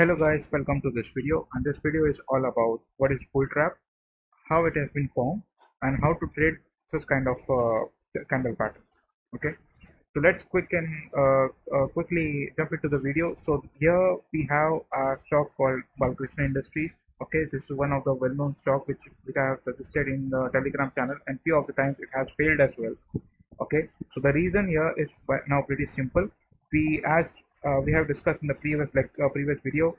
Hello guys, welcome to this video, and this video is all about what is bull trap, how it has been formed, and how to trade such kind of candle pattern. Okay, so let's quickly jump into the video. So here we have a stock called Balkrishna Industries. Okay, this is one of the well-known stock which I have suggested in the Telegram channel, and few of the times it has failed as well. Okay, so the reason here is now pretty simple. We have discussed in the previous video,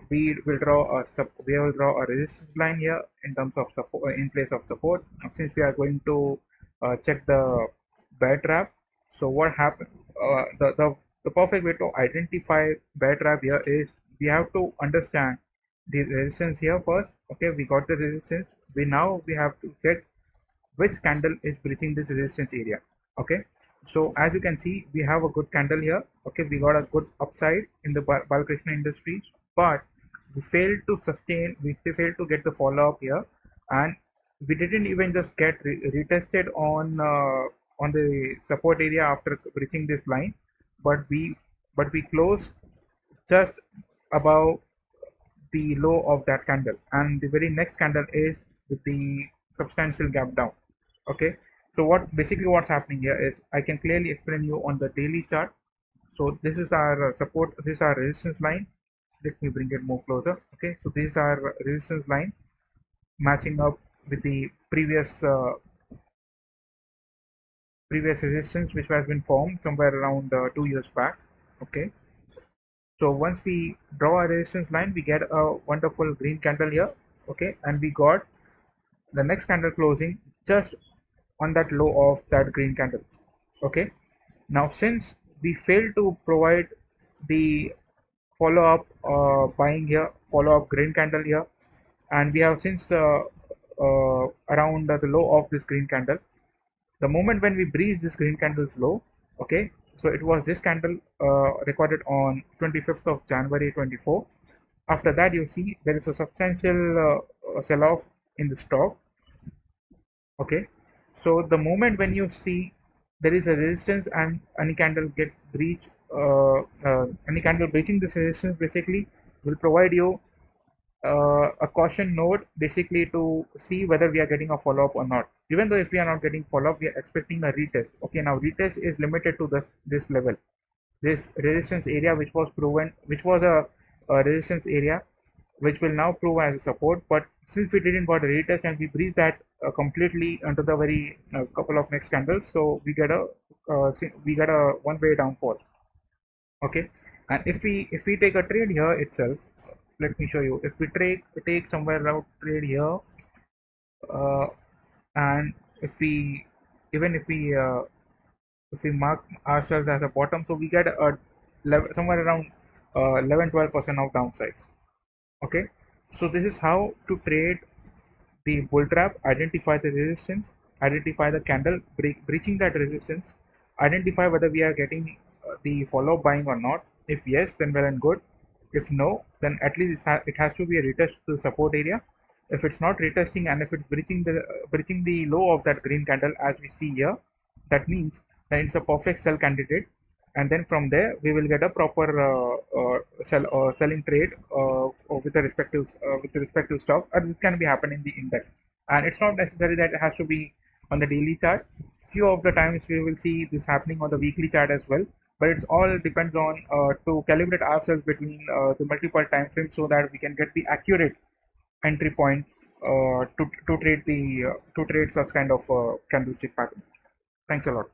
we will draw a resistance line here in terms of support, in place of support. Since we are going to check the bear trap, so what happened, the perfect way to identify bear trap here is we have to understand the resistance here first. Okay, we got the resistance. We have to check which candle is breaching this resistance area. Okay, so as you can see, we have a good candle here. Okay, we got a good upside in the Balkrishna Industries, but we failed to sustain, we failed to get the follow up here, and we didn't even just get retested on the support area after breaching this line, but we closed just above the low of that candle, and the very next candle is with the substantial gap down. Okay, so what's happening here is I can clearly explain you on the daily chart. So this is our support, this is our resistance line. Let me bring it more closer. Okay, so this is our resistance line matching up with the previous resistance which has been formed somewhere around 2 years back. Okay, so once we draw a resistance line, we get a wonderful green candle here. Okay, and we got the next candle closing just on that low of that green candle. Okay, now since we failed to provide the follow-up buying here, follow-up green candle here, and we have since around the low of this green candle, the moment when we breach this green candle's low. Okay, so it was this candle recorded on 25th of January 24. After that, you see there is a substantial sell-off in the stock. Okay, so the moment when you see there is a resistance and any candle get breach, any candle breaching this resistance basically will provide you a caution note basically to see whether we are getting a follow-up or not. Even though if we are not getting follow-up, we are expecting a retest. Okay, now retest is limited to this level, this resistance area which was proven, which was a resistance area which will now prove as a support. But since we didn't got a retest and we breached that completely under the very couple of next candles, so we get a one-way downfall. Okay, and if we take a trade here itself, let me show you. If we take somewhere around trade here, uh, and if we even if we mark ourselves as a bottom, so we get a somewhere around 11-12% of downsides. Okay, so this is how to trade the bull trap. Identify the resistance, identify the candle breaching that resistance, identify whether we are getting the follow buying or not. If yes, then well and good. If no, then at least it has to be a retest to the support area. If it's not retesting and if it's breaching the low of that green candle as we see here, that means that it's a perfect sell candidate. And then from there we will get a proper selling trade with the respective stock, or this can be happen in the index. And it's not necessary that it has to be on the daily chart. Few of the times we will see this happening on the weekly chart as well, but it all depends on to calibrate ourselves between the multiple time frames so that we can get the accurate entry point to trade such kind of candlestick pattern. Thanks a lot.